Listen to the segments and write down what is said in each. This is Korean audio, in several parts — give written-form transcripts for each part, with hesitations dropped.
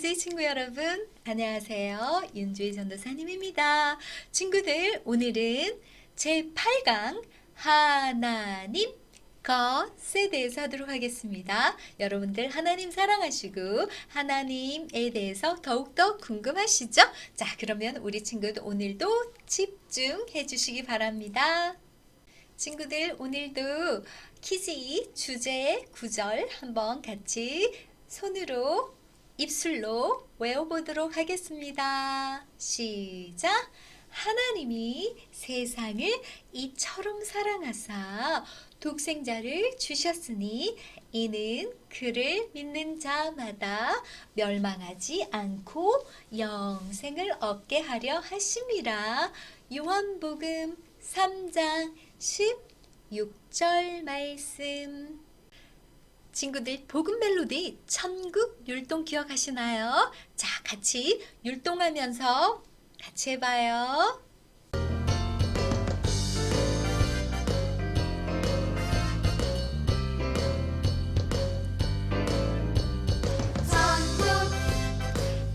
윤주희 친구 여러분, 안녕하세요. 윤주희 전도사님입니다. 친구들, 오늘은 제8강 하나님 것에 대해서 하도록 하겠습니다. 여러분들 하나님 사랑하시고 하나님에 대해서 더욱더 궁금하시죠? 자, 그러면 우리 친구들 오늘도 집중해 주시기 바랍니다. 친구들, 오늘도 퀴즈 주제 구절 한번 같이 손으로 입술로 외워보도록 하겠습니다. 시작! 하나님이 세상을 이처럼 사랑하사 독생자를 주셨으니 이는 그를 믿는 자마다 멸망하지 않고 영생을 얻게 하려 하심이라. 요한복음 3장 16절 말씀. 친구들, 복음 멜로디 천국 율동 기억하시나요? 자, 같이 율동하면서 같이 해봐요.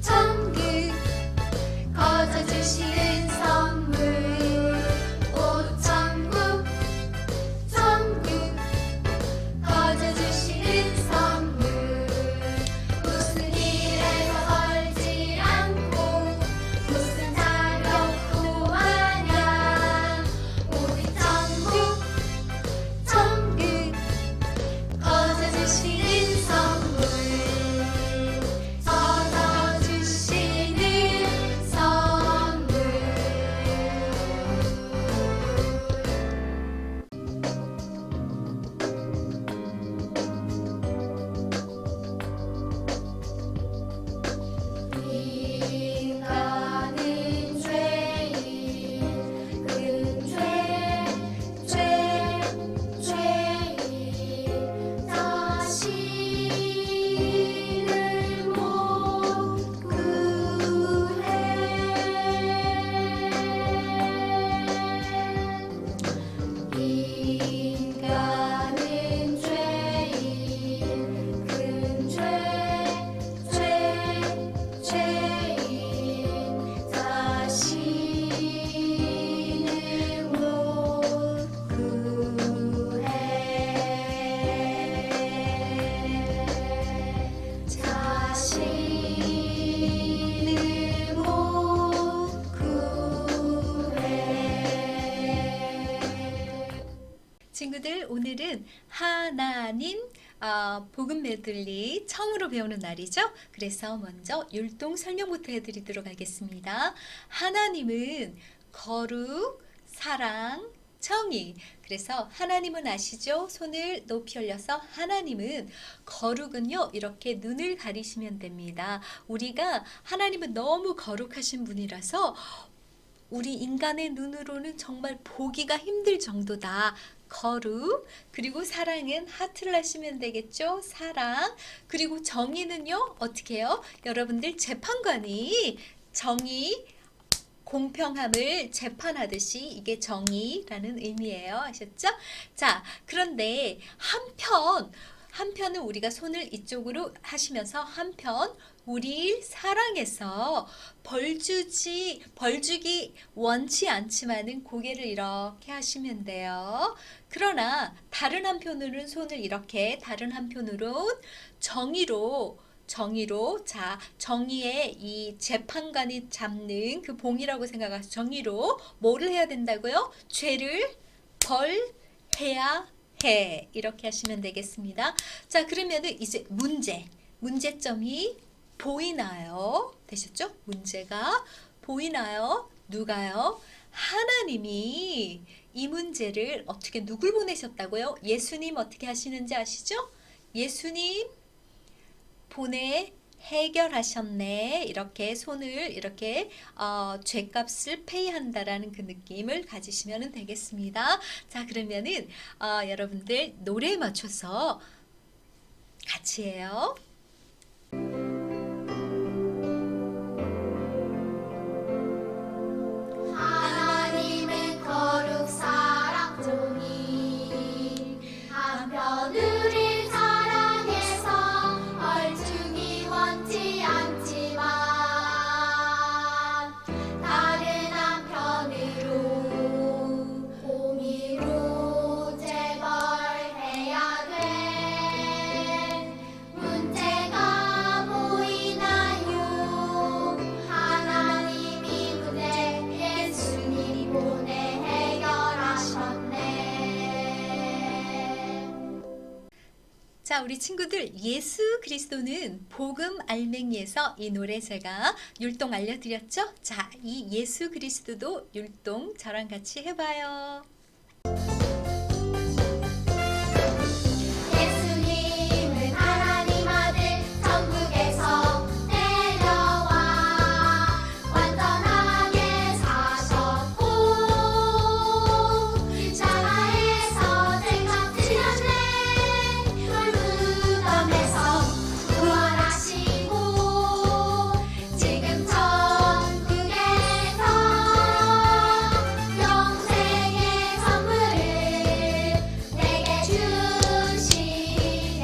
천국 거저 주시는 선물 오천국 천국 거저 주시는 선물 무슨 일에도 걸지 않고 무슨 자격도 아냐 오직 천국 거저 주시는 선물 거저 주시는 선물. 인간은 죄인 큰 죄인 자신을 못 구해 인간은 죄인 큰 죄인 자신을 못 구해 자신을 못 구해. 친구들, 오늘은 하나님 복음 메들리 처음으로 배우는 날이죠. 그래서 먼저 율동 설명부터 해드리도록 하겠습니다. 하나님은 거룩, 사랑, 정의. 그래서 하나님은 아시죠? 손을 높이 올려서 하나님은 거룩은요, 이렇게 눈을 가리시면 됩니다. 우리가 하나님은 너무 거룩하신 분이라서 우리 인간의 눈으로는 정말 보기가 힘들 정도다. 거룩, 그리고 사랑은 하트를 하시면 되겠죠? 사랑. 그리고 정의는요, 어떻게 해요? 여러분들 재판관이 정의, 공평함을 재판하듯이 이게 정의라는 의미예요. 아셨죠? 자, 그런데 한편은 우리가 손을 이쪽으로 하시면서 한편 우리를 사랑해서 벌주기 원치 않지만은 고개를 이렇게 하시면 돼요. 그러나 다른 한편으로는 손을 이렇게, 다른 한편으로는 정의로 자, 정의의 이 재판관이 잡는 그 봉이라고 생각하셔서 정의로 뭐를 해야 된다고요? 죄를 벌해야 해. 이렇게 하시면 되겠습니다. 자, 그러면은 이제 문제점이 보이나요? 되셨죠? 문제가 보이나요? 누가요? 하나님이 이 문제를 어떻게 누굴 보내셨다고요? 예수님 어떻게 하시는지 아시죠? 예수님 보내 해결하셨네. 이렇게 손을 이렇게 죄값을 페이한다라는 그 느낌을 가지시면 되겠습니다. 자, 그러면은 여러분들 노래에 맞춰서 같이 해요. 하나님은 거룩 사랑 종이 한편으로 사랑해서 얼죽이 원치 않지 자, 우리 친구들 예수 그리스도는 복음 알맹이에서 이 노래 제가 율동 알려드렸죠? 자, 이 예수 그리스도도 율동 저랑 같이 해봐요. 예수님은 하나님 아들 천국에서 내려와 완전하게 사셨고 십자가에서 생각 지었네 돌무덤에서 부활하시고 지금 천국에서 영생의 선물을 내게 주시네.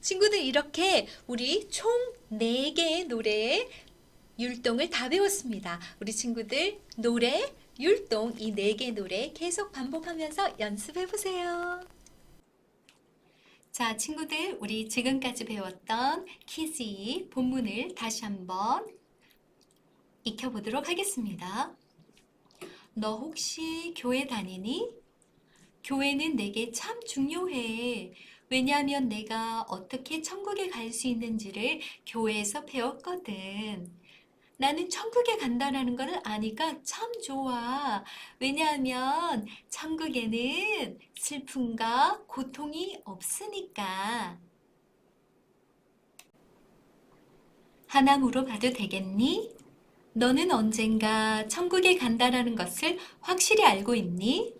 친구들 이렇게 우리 총 4개의 노래 율동을 다 배웠습니다. 우리 친구들 노래, 율동 이 4개의 노래 계속 반복하면서 연습해 보세요. 자, 친구들 우리 지금까지 배웠던 키즈 본문을 다시 한번 익혀보도록 하겠습니다. 너 혹시 교회 다니니? 교회는 내게 참 중요해. 왜냐하면 내가 어떻게 천국에 갈 수 있는지를 교회에서 배웠거든. 나는 천국에 간다는 걸 아니까 참 좋아. 왜냐하면 천국에는 슬픔과 고통이 없으니까. 하나 물어봐도 되겠니? 너는 언젠가 천국에 간다는 것을 확실히 알고 있니?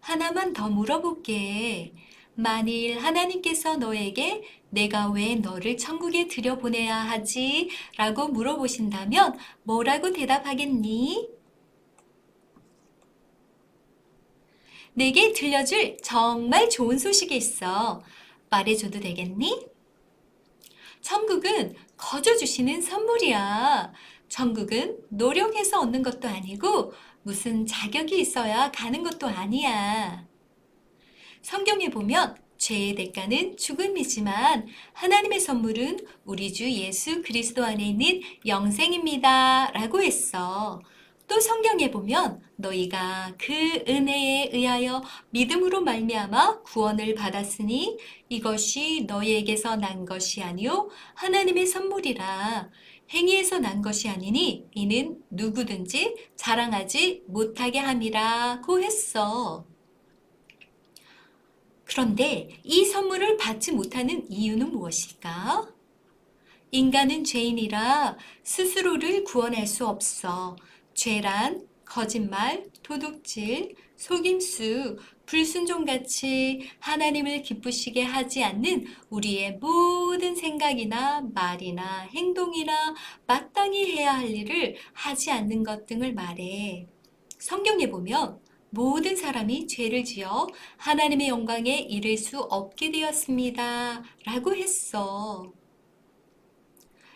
하나만 더 물어볼게. 만일 하나님께서 너에게 내가 왜 너를 천국에 들여보내야 하지? 라고 물어보신다면 뭐라고 대답하겠니? 내게 들려줄 정말 좋은 소식이 있어. 말해줘도 되겠니? 천국은 거저 주시는 선물이야. 천국은 노력해서 얻는 것도 아니고 무슨 자격이 있어야 가는 것도 아니야. 성경에 보면 죄의 대가는 죽음이지만 하나님의 선물은 우리 주 예수 그리스도 안에 있는 영생입니다. 라고 했어. 또 성경에 보면 너희가 그 은혜에 의하여 믿음으로 말미암아 구원을 받았으니 이것이 너희에게서 난 것이 아니요 하나님의 선물이라. 행위에서 난 것이 아니니 이는 누구든지 자랑하지 못하게 함이라고 했어. 그런데 이 선물을 받지 못하는 이유는 무엇일까? 인간은 죄인이라 스스로를 구원할 수 없어. 죄란 거짓말, 도둑질, 속임수, 불순종같이 하나님을 기쁘시게 하지 않는 우리의 모든 생각이나 말이나 행동이나 마땅히 해야 할 일을 하지 않는 것 등을 말해. 성경에 보면 모든 사람이 죄를 지어 하나님의 영광에 이를 수 없게 되었습니다. 라고 했어.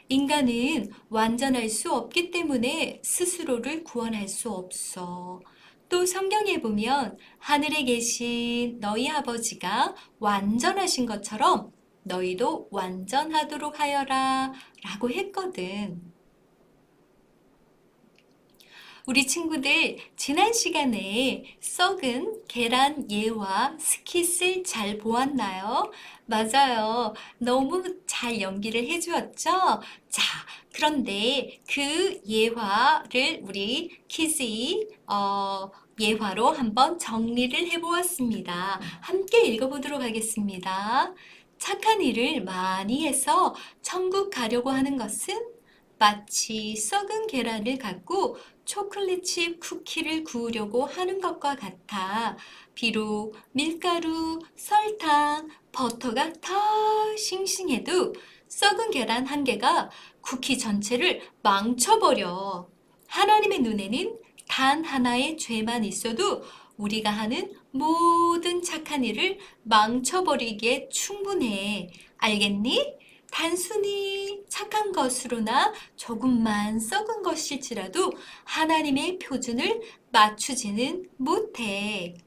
인간은 완전할 수 없기 때문에 스스로를 구원할 수 없어. 또 성경에 보면 하늘에 계신 너희 아버지가 완전하신 것처럼 너희도 완전하도록 하여라 라고 했거든. 우리 친구들 지난 시간에 썩은 계란 예와 스킷을 잘 보았나요? 맞아요. 너무 잘 연기를 해주었죠? 자, 그런데 그 예화를 우리 키즈 예화로 한번 정리를 해보았습니다. 함께 읽어보도록 하겠습니다. 착한 일을 많이 해서 천국 가려고 하는 것은 마치 썩은 계란을 갖고 초콜릿칩 쿠키를 구우려고 하는 것과 같아. 비록 밀가루, 설탕, 버터가 더 싱싱해도 썩은 계란 한 개가 쿠키 전체를 망쳐버려. 하나님의 눈에는 단 하나의 죄만 있어도 우리가 하는 모든 착한 일을 망쳐버리기에 충분해. 알겠니? 단순히 착한 것으로나 조금만 썩은 것일지라도 하나님의 표준을 맞추지는 못해.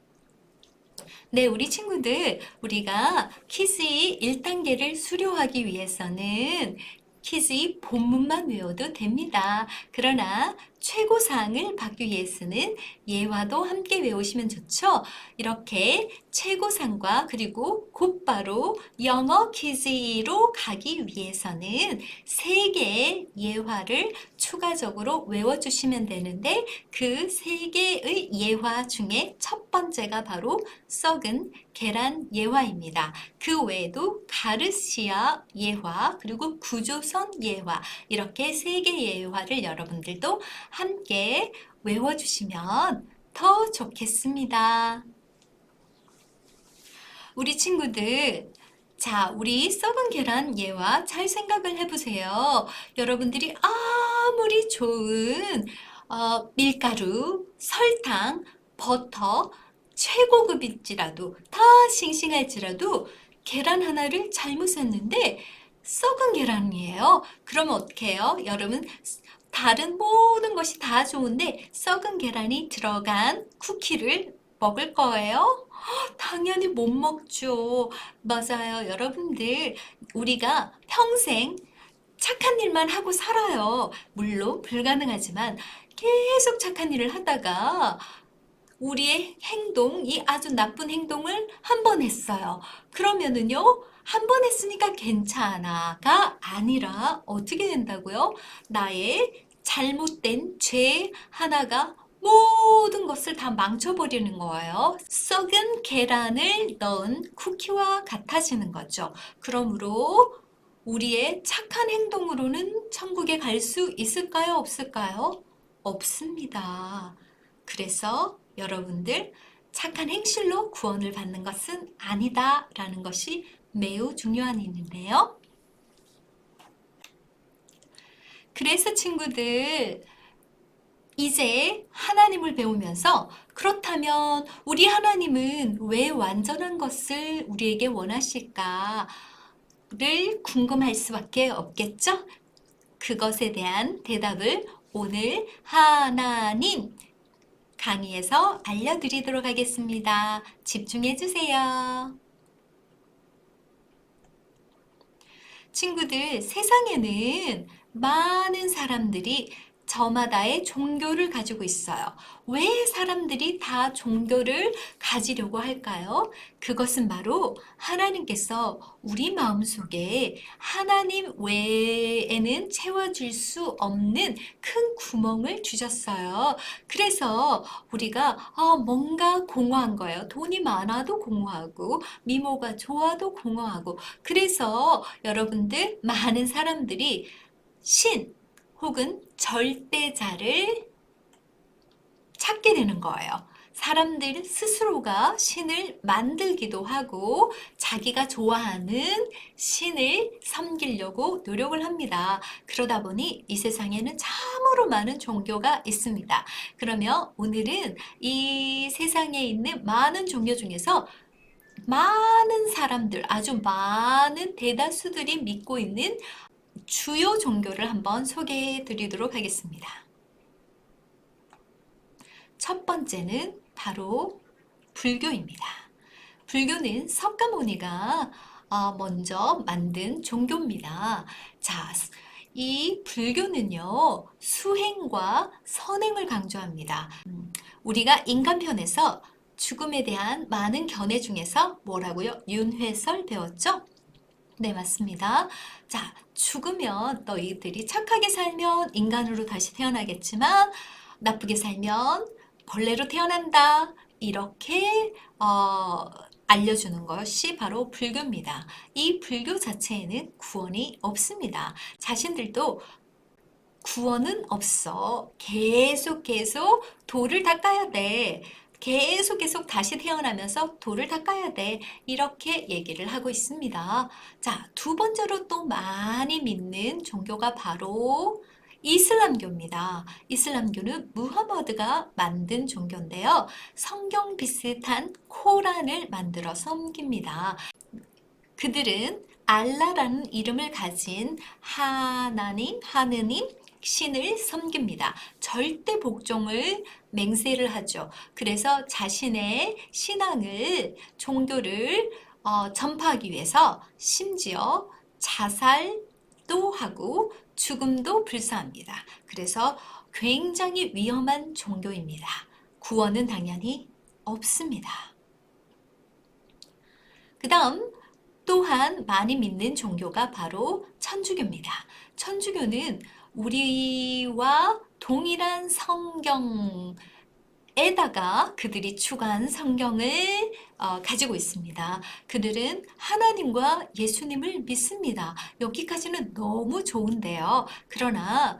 네, 우리 친구들, 우리가 키즈의 1단계를 수료하기 위해서는 키즈의 본문만 외워도 됩니다. 그러나 최고상을 받기 위해서는 예화도 함께 외우시면 좋죠. 이렇게 최고상과 그리고 곧바로 영어 퀴즈로 가기 위해서는 3개의 예화를 추가적으로 외워주시면 되는데 그 3개의 예화 중에 첫 번째가 바로 썩은 계란 예화입니다. 그 외에도 가르시아 예화 그리고 구조선 예화 이렇게 3개의 예화를 여러분들도 함께 외워주시면 더 좋겠습니다. 우리 친구들, 자, 우리 썩은 계란 예화 잘 생각을 해보세요. 여러분들이 아무리 좋은 밀가루, 설탕, 버터, 최고급일지라도 다 싱싱할지라도 계란 하나를 잘못 샀는데 썩은 계란이에요. 그러면 어떻게 해요? 여러분, 다른 모든 것이 다 좋은데 썩은 계란이 들어간 쿠키를 먹을 거예요? 당연히 못 먹죠. 맞아요. 여러분들, 우리가 평생 착한 일만 하고 살아요. 물론 불가능하지만 계속 착한 일을 하다가 우리의 행동, 이 아주 나쁜 행동을 한 번 했어요. 그러면은요, 한 번 했으니까 괜찮아가 아니라 어떻게 된다고요? 나의 잘못된 죄 하나가 모든 것을 다 망쳐버리는 거예요. 썩은 계란을 넣은 쿠키와 같아지는 거죠. 그러므로 우리의 착한 행동으로는 천국에 갈 수 있을까요? 없을까요? 없습니다. 그래서 여러분들 착한 행실로 구원을 받는 것은 아니다라는 것이 매우 중요한 일인데요. 그래서 친구들, 이제 하나님을 배우면서 그렇다면 우리 하나님은 왜 완전한 것을 우리에게 원하실까를 궁금할 수밖에 없겠죠? 그것에 대한 대답을 오늘 하나님 강의에서 알려드리도록 하겠습니다. 집중해 주세요. 친구들, 세상에는 많은 사람들이 저마다의 종교를 가지고 있어요. 왜 사람들이 다 종교를 가지려고 할까요? 그것은 바로 하나님께서 우리 마음속에 하나님 외에는 채워줄 수 없는 큰 구멍을 주셨어요. 그래서 우리가 뭔가 공허한 거예요. 돈이 많아도 공허하고 미모가 좋아도 공허하고 그래서 여러분들 많은 사람들이 신 혹은 절대자를 찾게 되는 거예요. 사람들 스스로가 신을 만들기도 하고 자기가 좋아하는 신을 섬기려고 노력을 합니다. 그러다 보니 이 세상에는 참으로 많은 종교가 있습니다. 그러면 오늘은 이 세상에 있는 많은 종교 중에서 많은 사람들, 아주 많은 대다수들이 믿고 있는 주요 종교를 한번 소개해 드리도록 하겠습니다. 첫 번째는 바로 불교입니다. 불교는 석가모니가 먼저 만든 종교입니다. 자, 이 불교는요, 수행과 선행을 강조합니다. 우리가 인간편에서 죽음에 대한 많은 견해 중에서 뭐라고요? 윤회설 배웠죠? 네, 맞습니다. 자, 죽으면 너희들이 착하게 살면 인간으로 다시 태어나겠지만 나쁘게 살면 벌레로 태어난다. 이렇게 알려주는 것이 바로 불교입니다. 이 불교 자체에는 구원이 없습니다. 자신들도 구원은 없어. 계속 돌을 닦아야 돼. 계속 다시 태어나면서 돌을 닦아야 돼. 이렇게 얘기를 하고 있습니다. 자, 두 번째로 또 많이 믿는 종교가 바로 이슬람교입니다. 이슬람교는 무하마드가 만든 종교인데요. 성경 비슷한 코란을 만들어 섬깁니다. 그들은 알라라는 이름을 가진 하느님, 신을 섬깁니다. 절대 복종을 맹세를 하죠. 그래서 자신의 신앙을, 종교를 전파하기 위해서 심지어 자살도 하고 죽음도 불사합니다. 그래서 굉장히 위험한 종교입니다. 구원은 당연히 없습니다. 그 다음 또한 많이 믿는 종교가 바로 천주교입니다. 천주교는 우리와 동일한 성경에다가 그들이 추가한 성경을 가지고 있습니다. 그들은 하나님과 예수님을 믿습니다. 여기까지는 너무 좋은데요. 그러나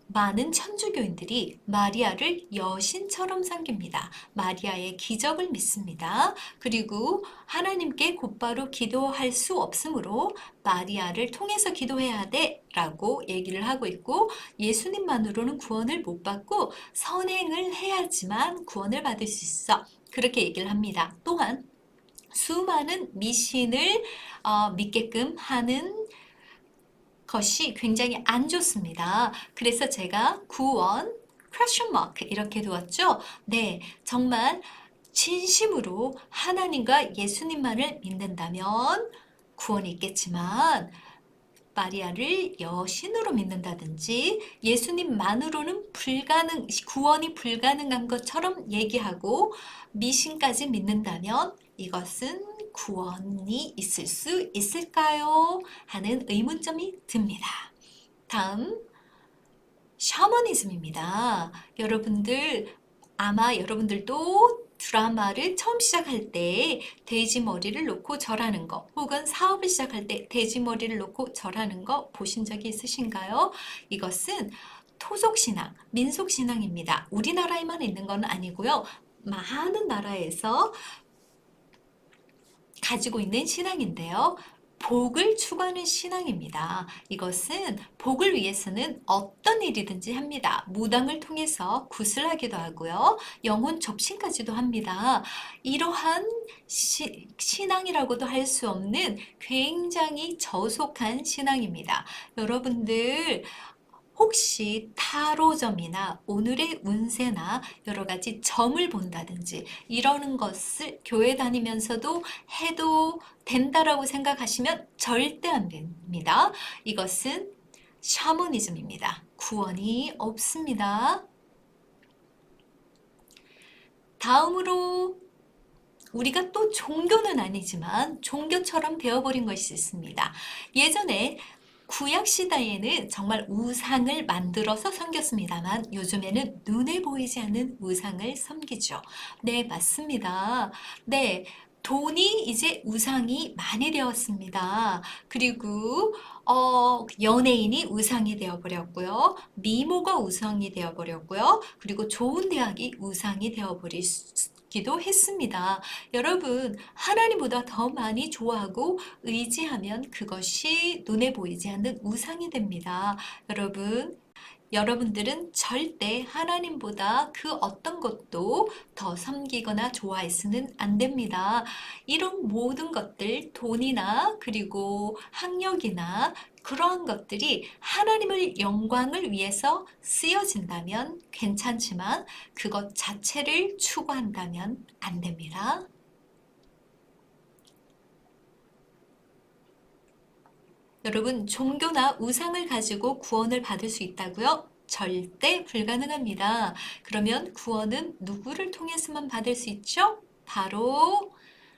많은 천주교인들이 마리아를 여신처럼 섬깁니다. 마리아의 기적을 믿습니다. 그리고 하나님께 곧바로 기도할 수 없으므로 마리아를 통해서 기도해야 돼 라고 얘기를 하고 있고, 예수님만으로는 구원을 못 받고 선행을 해야지만 구원을 받을 수 있어, 그렇게 얘기를 합니다. 또한 수많은 미신을 믿게끔 하는 것이 굉장히 안 좋습니다. 그래서 제가 구원 question mark 이렇게 두었죠. 네, 정말 진심으로 하나님과 예수님만을 믿는다면 구원이 있겠지만, 마리아를 여신으로 믿는다든지 예수님만으로는 구원이 불가능한 것처럼 얘기하고 미신까지 믿는다면 이것은 구원이 있을 수 있을까요? 하는 의문점이 듭니다. 다음, 샤머니즘입니다. 아마 여러분들도 드라마를 처음 시작할 때 돼지 머리를 놓고 절하는 거, 혹은 사업을 시작할 때 돼지 머리를 놓고 절하는 거 보신 적이 있으신가요? 이것은 토속신앙, 민속신앙입니다. 우리나라에만 있는 건 아니고요. 많은 나라에서 가지고 있는 신앙인데요. 복을 추구하는 신앙입니다. 이것은 복을 위해서는 어떤 일이든지 합니다. 무당을 통해서 굿을 하기도 하고요. 영혼 접신까지도 합니다. 이러한 신앙이라고도 할 수 없는 굉장히 저속한 신앙입니다. 여러분들 혹시 타로점이나 오늘의 운세나 여러 가지 점을 본다든지 이러는 것을 교회 다니면서도 해도 된다라고 생각하시면 절대 안 됩니다. 이것은 샤머니즘입니다. 구원이 없습니다. 다음으로 우리가 또 종교는 아니지만 종교처럼 되어버린 것이 있습니다. 예전에 구약시대에는 정말 우상을 만들어서 섬겼습니다만 요즘에는 눈에 보이지 않는 우상을 섬기죠. 네, 맞습니다. 네, 돈이 이제 우상이 많이 되었습니다. 그리고 연예인이 우상이 되어버렸고요. 미모가 우상이 되어버렸고요. 그리고 좋은 대학이 우상이 되어버리기도 했습니다. 여러분, 하나님보다 더 많이 좋아하고 의지하면 그것이 눈에 보이지 않는 우상이 됩니다. 여러분들은 절대 하나님보다 그 어떤 것도 더 섬기거나 좋아해서는 안 됩니다. 이런 모든 것들, 돈이나 그리고 학력이나 그러한 것들이 하나님의 영광을 위해서 쓰여진다면 괜찮지만 그것 자체를 추구한다면 안 됩니다. 여러분, 종교나 우상을 가지고 구원을 받을 수 있다고요? 절대 불가능합니다. 그러면 구원은 누구를 통해서만 받을 수 있죠? 바로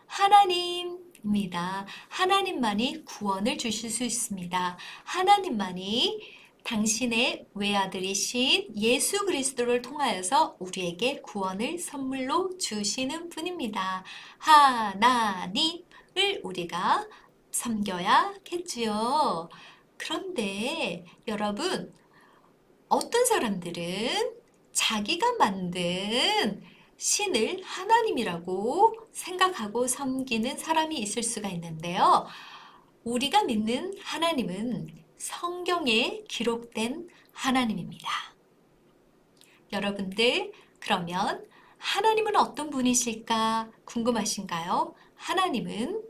하나님입니다. 하나님만이 구원을 주실 수 있습니다. 하나님만이 당신의 외아들이신 예수 그리스도를 통하여서 우리에게 구원을 선물로 주시는 분입니다. 하나님을 우리가 섬겨야겠지요. 그런데 여러분, 어떤 사람들은 자기가 만든 신을 하나님이라고 생각하고 섬기는 사람이 있을 수가 있는데요. 우리가 믿는 하나님은 성경에 기록된 하나님입니다. 여러분들, 그러면 하나님은 어떤 분이실까 궁금하신가요? 하나님은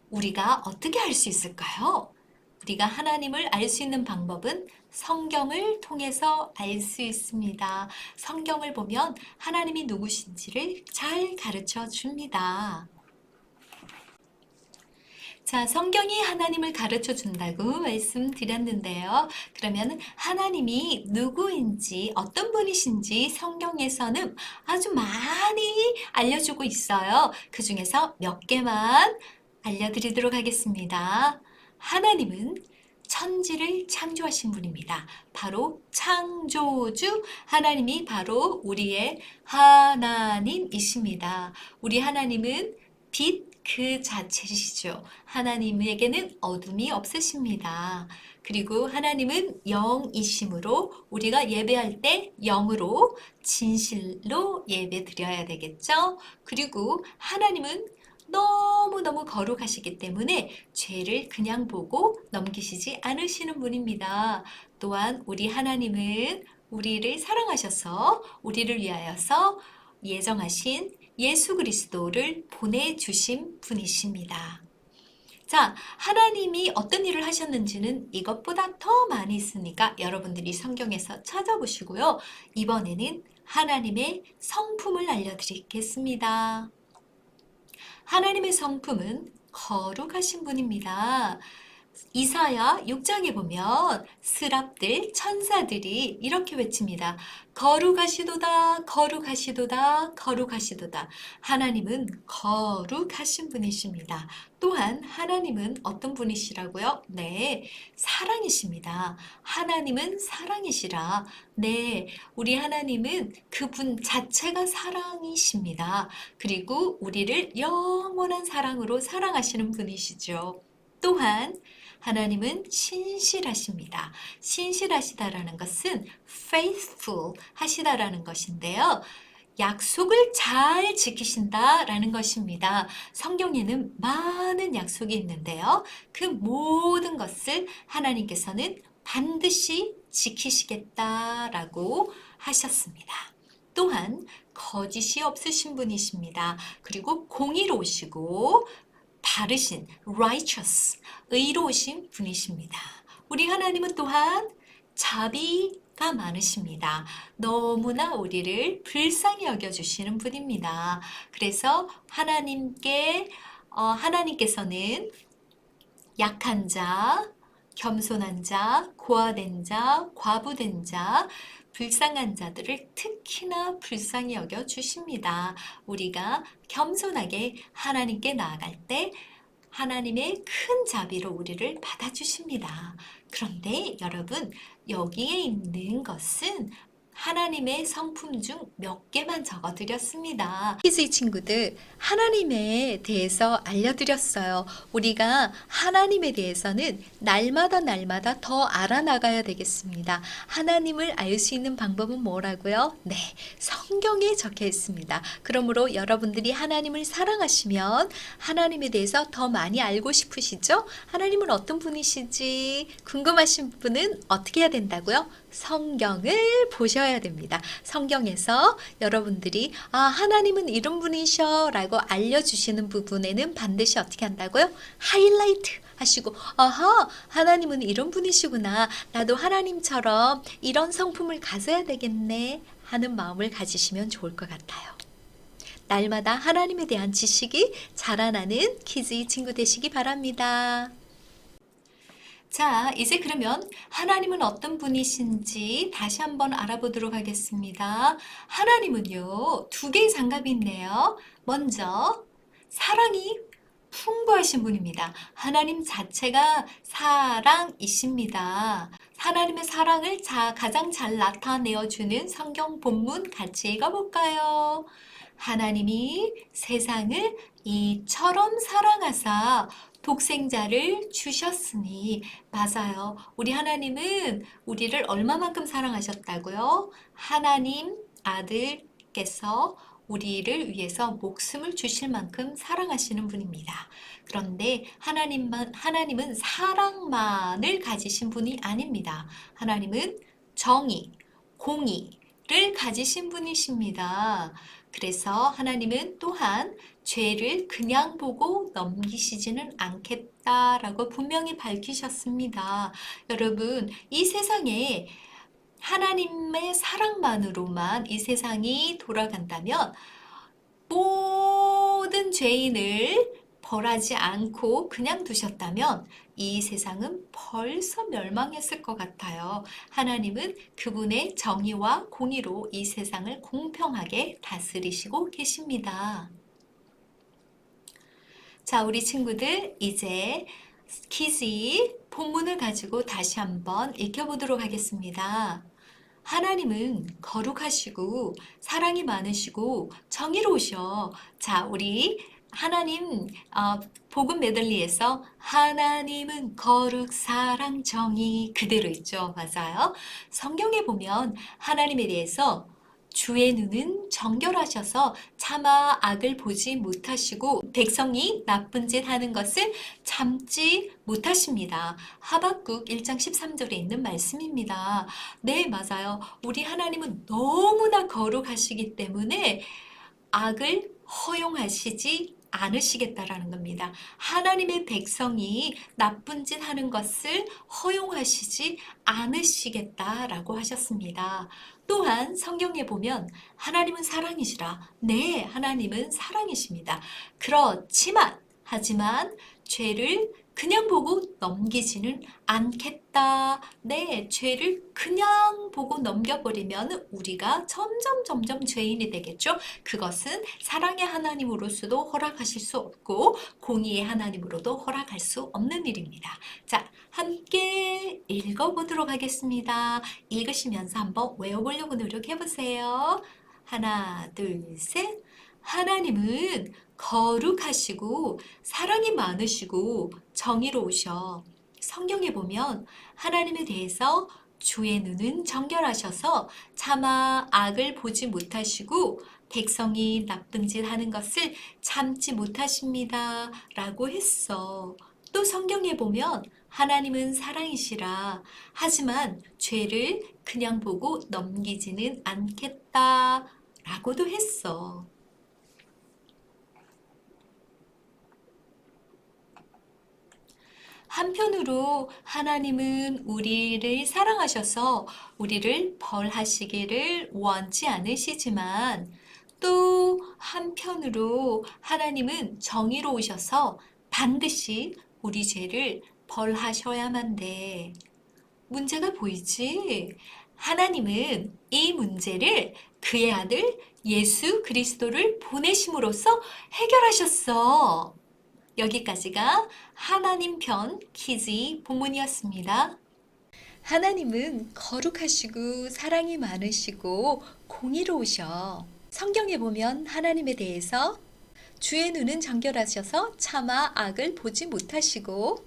우리가 어떻게 알 수 있을까요? 우리가 하나님을 알 수 있는 방법은 성경을 통해서 알 수 있습니다. 성경을 보면 하나님이 누구신지를 잘 가르쳐 줍니다. 자, 성경이 하나님을 가르쳐 준다고 말씀드렸는데요. 그러면 하나님이 누구인지, 어떤 분이신지 성경에서는 아주 많이 알려주고 있어요. 그 중에서 몇 개만 알려드리도록 하겠습니다. 하나님은 천지를 창조하신 분입니다. 바로 창조주 하나님이 바로 우리의 하나님이십니다. 우리 하나님은 빛 그 자체이시죠. 하나님에게는 어둠이 없으십니다. 그리고 하나님은 영이심으로 우리가 예배할 때 영으로 진실로 예배 드려야 되겠죠. 그리고 하나님은 너무너무 거룩하시기 때문에 죄를 그냥 보고 넘기시지 않으시는 분입니다. 또한 우리 하나님은 우리를 사랑하셔서 우리를 위하여서 예정하신 예수 그리스도를 보내주신 분이십니다. 자, 하나님이 어떤 일을 하셨는지는 이것보다 더 많이 있으니까 여러분들이 성경에서 찾아보시고요. 이번에는 하나님의 성품을 알려드리겠습니다. 하나님의 성품은 거룩하신 분입니다. 이사야 6장에 보면 스랍들, 천사들이 이렇게 외칩니다. 거룩하시도다, 거룩하시도다, 거룩하시도다. 하나님은 거룩하신 분이십니다. 또한 하나님은 어떤 분이시라고요? 네, 사랑이십니다. 하나님은 사랑이시라. 네, 우리 하나님은 그분 자체가 사랑이십니다. 그리고 우리를 영원한 사랑으로 사랑하시는 분이시죠. 또한 하나님은 신실하십니다. 신실하시다라는 것은 faithful 하시다라는 것인데요. 약속을 잘 지키신다라는 것입니다. 성경에는 많은 약속이 있는데요. 그 모든 것을 하나님께서는 반드시 지키시겠다라고 하셨습니다. 또한 거짓이 없으신 분이십니다. 그리고 공의로우시고 바르신 righteous, 의로우신 분이십니다. 우리 하나님은 또한 자비가 많으십니다. 너무나 우리를 불쌍히 여겨주시는 분입니다. 그래서 하나님께서는 약한 자, 겸손한 자, 고아된 자, 과부된 자, 불쌍한 자들을 특히나 불쌍히 여겨 주십니다. 우리가 겸손하게 하나님께 나아갈 때 하나님의 큰 자비로 우리를 받아주십니다. 그런데 여러분, 여기에 있는 것은 하나님의 성품 중 몇 개만 적어드렸습니다. 퀴즈 친구들, 하나님에 대해서 알려드렸어요. 우리가 하나님에 대해서는 날마다 더 알아나가야 되겠습니다. 하나님을 알 수 있는 방법은 뭐라고요? 네, 성경에 적혀 있습니다. 그러므로 여러분들이 하나님을 사랑하시면 하나님에 대해서 더 많이 알고 싶으시죠? 하나님은 어떤 분이시지 궁금하신 분은 어떻게 해야 된다고요? 성경을 보셔야 됩니다. 성경에서 여러분들이 하나님은 이런 분이셔 라고 알려주시는 부분에는 반드시 어떻게 한다고요? 하이라이트 하시고 하나님은 이런 분이시구나. 나도 하나님처럼 이런 성품을 가져야 되겠네 하는 마음을 가지시면 좋을 것 같아요. 날마다 하나님에 대한 지식이 자라나는 키즈이 친구 되시기 바랍니다. 자, 이제 그러면 하나님은 어떤 분이신지 다시 한번 알아보도록 하겠습니다. 하나님은요, 두 개의 장갑이 있네요. 먼저 사랑이 풍부하신 분입니다. 하나님 자체가 사랑이십니다. 하나님의 사랑을 가장 잘 나타내어주는 성경 본문 같이 읽어볼까요? 하나님이 세상을 이처럼 사랑하사 독생자를 주셨으니. 맞아요. 우리 하나님은 우리를 얼마만큼 사랑하셨다고요? 하나님 아들께서 우리를 위해서 목숨을 주실 만큼 사랑하시는 분입니다. 그런데 하나님은 사랑만을 가지신 분이 아닙니다. 하나님은 정의, 공의를 가지신 분이십니다. 그래서 하나님은 또한 죄를 그냥 보고 넘기시지는 않겠다라고 분명히 밝히셨습니다. 여러분, 이 세상에 하나님의 사랑만으로만 이 세상이 돌아간다면 모든 죄인을 벌하지 않고 그냥 두셨다면 이 세상은 벌써 멸망했을 것 같아요. 하나님은 그분의 정의와 공의로 이 세상을 공평하게 다스리시고 계십니다. 자, 우리 친구들 이제 키즈 본문을 가지고 다시 한번 읽혀보도록 하겠습니다. 하나님은 거룩하시고 사랑이 많으시고 정의로우셔. 자, 우리 하나님 복음 메들리에서 하나님은 거룩, 사랑, 정의 그대로 있죠. 맞아요. 성경에 보면 하나님에 대해서 주의 눈은 정결하셔서 차마 악을 보지 못하시고 백성이 나쁜 짓 하는 것을 참지 못하십니다. 하박국 1장 13절에 있는 말씀입니다. 네, 맞아요. 우리 하나님은 너무나 거룩하시기 때문에 악을 허용하시지 않으시겠다라는 겁니다. 하나님의 백성이 나쁜 짓 하는 것을 허용하시지 않으시겠다라고 하셨습니다. 또한 성경에 보면 하나님은 사랑이시라. 네, 하나님은 사랑이십니다. 하지만 죄를 그냥 보고 넘기지는 않겠다. 네, 죄를 그냥 보고 넘겨버리면 우리가 점점 죄인이 되겠죠. 그것은 사랑의 하나님으로서도 허락하실 수 없고 공의의 하나님으로도 허락할 수 없는 일입니다. 자, 함께 읽어보도록 하겠습니다. 읽으시면서 한번 외워보려고 노력해보세요. 하나, 둘, 셋. 하나님은 거룩하시고 사랑이 많으시고 정의로우셔. 성경에 보면 하나님에 대해서 주의 눈은 정결하셔서 차마 악을 보지 못하시고 백성이 나쁜 짓 하는 것을 참지 못하십니다. 라고 했어. 또 성경에 보면 하나님은 사랑이시라. 하지만 죄를 그냥 보고 넘기지는 않겠다. 라고도 했어. 한편으로 하나님은 우리를 사랑하셔서 우리를 벌하시기를 원치 않으시지만 또 한편으로 하나님은 정의로우셔서 반드시 우리 죄를 벌하셔야만 돼. 문제가 보이지? 하나님은 이 문제를 그의 아들 예수 그리스도를 보내심으로써 해결하셨어. 여기까지가 하나님 편 키즈 본문이었습니다. 하나님은 거룩하시고 사랑이 많으시고 공의로우셔. 성경에 보면 하나님에 대해서 주의 눈은 정결하셔서 차마 악을 보지 못하시고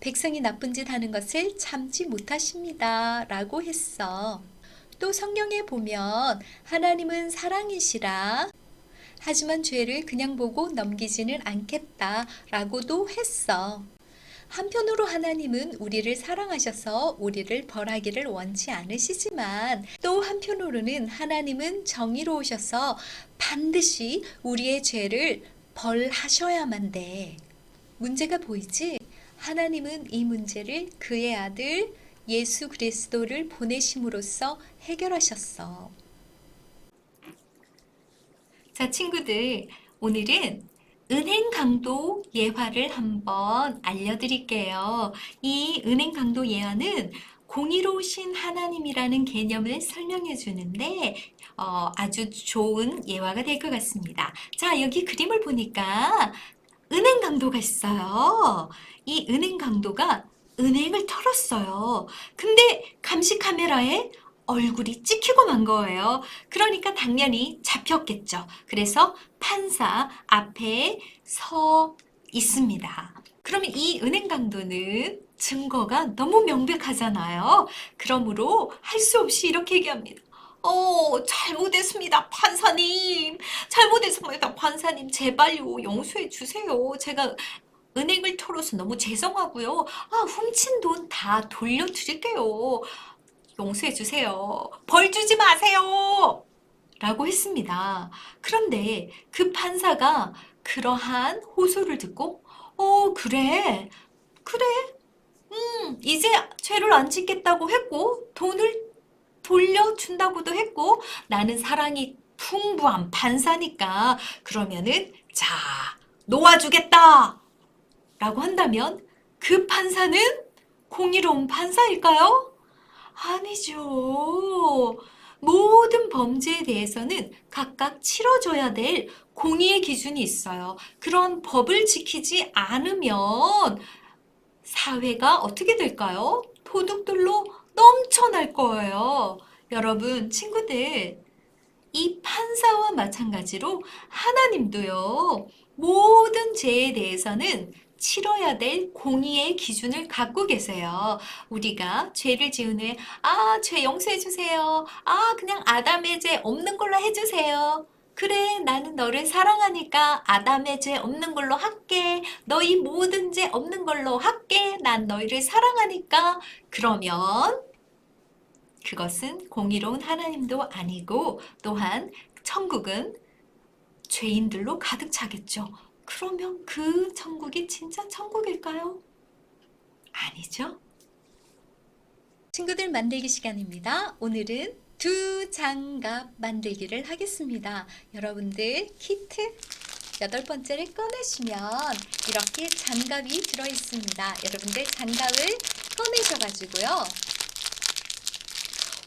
백성이 나쁜 짓 하는 것을 참지 못하십니다. 라고 했어. 또 성경에 보면 하나님은 사랑이시라. 하지만 죄를 그냥 보고 넘기지는 않겠다 라고도 했어. 한편으로 하나님은 우리를 사랑하셔서 우리를 벌하기를 원치 않으시지만 또 한편으로는 하나님은 정의로우셔서 반드시 우리의 죄를 벌하셔야만 돼. 문제가 보이지? 하나님은 이 문제를 그의 아들 예수 그리스도를 보내심으로써 해결하셨어. 자, 친구들, 오늘은 은행 강도 예화를 한번 알려드릴게요. 이 은행 강도 예화는 공의로우신 하나님이라는 개념을 설명해 주는데 아주 좋은 예화가 될 것 같습니다. 자, 여기 그림을 보니까 은행 강도가 있어요. 이 은행 강도가 은행을 털었어요. 근데 감시 카메라에 얼굴이 찍히고 만 거예요. 그러니까 당연히 잡혔겠죠. 그래서 판사 앞에 서 있습니다. 그러면 이 은행 강도는 증거가 너무 명백하잖아요. 그러므로 할 수 없이 이렇게 얘기합니다. 잘못했습니다, 판사님. 잘못했습니다, 판사님. 제발요, 용서해 주세요. 제가 은행을 털어서 너무 죄송하고요. 훔친 돈 다 돌려드릴게요. 용서해 주세요. 벌 주지 마세요. 라고 했습니다. 그런데 그 판사가 그러한 호소를 듣고 그래. 이제 죄를 안 짓겠다고 했고 돈을 돌려준다고도 했고 나는 사랑이 풍부한 판사니까 그러면은 자, 놓아주겠다! 라고 한다면 그 판사는 공의로운 판사일까요? 아니죠. 모든 범죄에 대해서는 각각 치러줘야 될 공의의 기준이 있어요. 그런 법을 지키지 않으면 사회가 어떻게 될까요? 도둑들로 넘쳐날 거예요. 여러분, 친구들, 이 판사와 마찬가지로 하나님도요, 모든 죄에 대해서는 치러야 될 공의의 기준을 갖고 계세요. 우리가 죄를 지은 후에, 죄 용서해 주세요. 그냥 아담의 죄 없는 걸로 해주세요. 그래, 나는 너를 사랑하니까 아담의 죄 없는 걸로 할게. 너희 모든 죄 없는 걸로 할게. 난 너희를 사랑하니까. 그러면 그것은 공의로운 하나님도 아니고 또한 천국은 죄인들로 가득 차겠죠. 그러면 그 천국이 진짜 천국일까요? 아니죠. 친구들 만들기 시간입니다. 오늘은 두 장갑 만들기를 하겠습니다. 여러분들 키트 8번째를 꺼내시면 이렇게 장갑이 들어있습니다. 여러분들 장갑을 꺼내셔가지고요.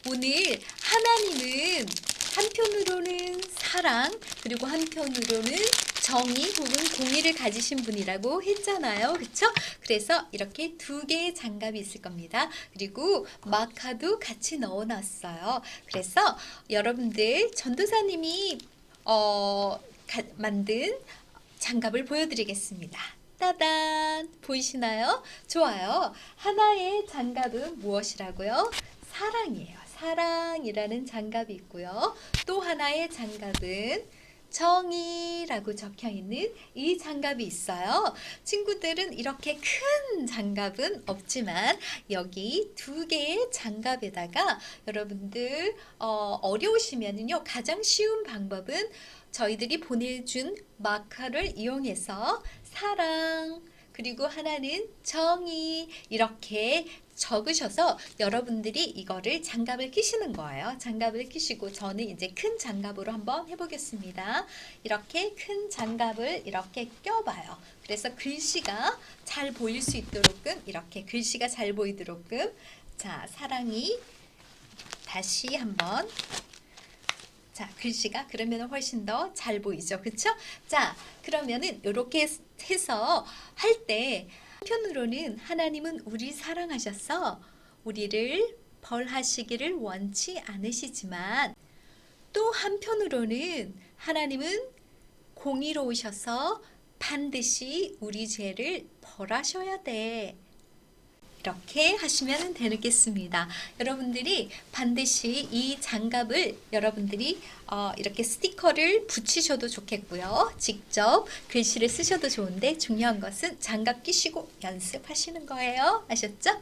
오늘 하나님은 한편으로는 사랑, 그리고 한편으로는 정의 혹은 공의를 가지신 분이라고 했잖아요. 그쵸? 그래서 이렇게 두 개의 장갑이 있을 겁니다. 그리고 마카도 같이 넣어놨어요. 그래서 여러분들 전도사님이 만든 장갑을 보여드리겠습니다. 따단! 보이시나요? 좋아요. 하나의 장갑은 무엇이라고요? 사랑이에요. 사랑이라는 장갑이 있고요. 또 하나의 장갑은 정의라고 적혀 있는 이 장갑이 있어요. 친구들은 이렇게 큰 장갑은 없지만 여기 두 개의 장갑에다가 여러분들 어려우시면은요, 가장 쉬운 방법은 저희들이 보내준 마카를 이용해서 사랑, 그리고 하나는 정의 이렇게 적으셔서 여러분들이 이거를 장갑을 끼시는 거예요. 장갑을 끼시고 저는 이제 큰 장갑으로 한번 해보겠습니다. 이렇게 큰 장갑을 이렇게 껴봐요. 그래서 글씨가 잘 보일 수 있도록끔 이렇게 글씨가 잘 보이도록끔 자, 사랑이 다시 한번 자, 글씨가 그러면 훨씬 더 잘 보이죠. 그쵸? 자, 그러면은 이렇게 해서 할 때 한편으로는 하나님은 우리 사랑하셔서 우리를 벌하시기를 원치 않으시지만 또 한편으로는 하나님은 공의로우셔서 반드시 우리 죄를 벌하셔야 돼. 이렇게 하시면 되겠습니다. 여러분들이 반드시 이 장갑을 여러분들이 이렇게 스티커를 붙이셔도 좋겠고요. 직접 글씨를 쓰셔도 좋은데 중요한 것은 장갑 끼시고 연습하시는 거예요. 아셨죠?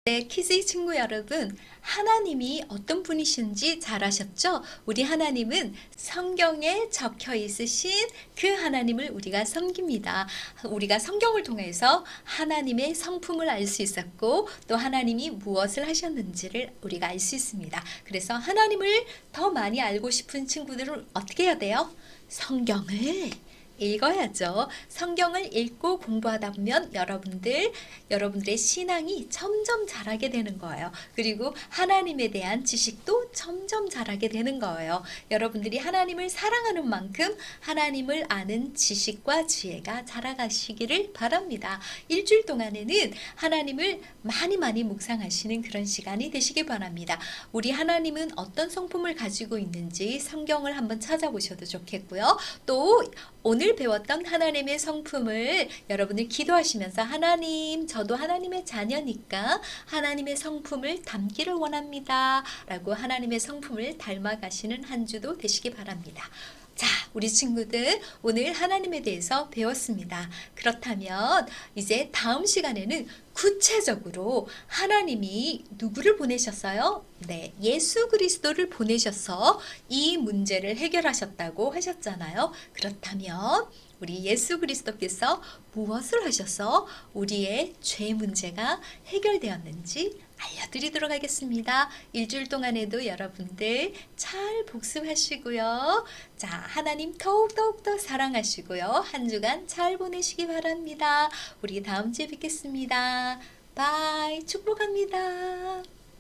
네, 키즈 친구 여러분, 하나님이 어떤 분이신지 잘 아셨죠? 우리 하나님은 성경에 적혀 있으신 그 하나님을 우리가 섬깁니다. 우리가 성경을 통해서 하나님의 성품을 알 수 있었고 또 하나님이 무엇을 하셨는지를 우리가 알 수 있습니다. 그래서 하나님을 더 많이 알고 싶은 친구들은 어떻게 해야 돼요? 성경을 읽어야죠. 성경을 읽고 공부하다 보면 여러분들의 신앙이 점점 자라게 되는 거예요. 그리고 하나님에 대한 지식도 점점 자라게 되는 거예요. 여러분들이 하나님을 사랑하는 만큼 하나님을 아는 지식과 지혜가 자라가시기를 바랍니다. 일주일 동안에는 하나님을 많이 묵상하시는 그런 시간이 되시길 바랍니다. 우리 하나님은 어떤 성품을 가지고 있는지 성경을 한번 찾아보셔도 좋겠고요. 또 오늘 배웠던 하나님의 성품을 여러분들 기도하시면서 하나님, 저도 하나님의 자녀니까 하나님의 성품을 담기를 원합니다. 라고 하나님의 성품을 닮아가시는 한 주도 되시기 바랍니다. 자, 우리 친구들 오늘 하나님에 대해서 배웠습니다. 그렇다면 이제 다음 시간에는 구체적으로 하나님이 누구를 보내셨어요? 네, 예수 그리스도를 보내셔서 이 문제를 해결하셨다고 하셨잖아요. 그렇다면 우리 예수 그리스도께서 무엇을 하셔서 우리의 죄 문제가 해결되었는지 알려드리도록 하겠습니다. 일주일 동안에도 여러분들 잘 복습하시고요. 자, 하나님 더욱더 사랑하시고요. 한 주간 잘 보내시기 바랍니다. 우리 다음 주에 뵙겠습니다. 바이. 축복합니다.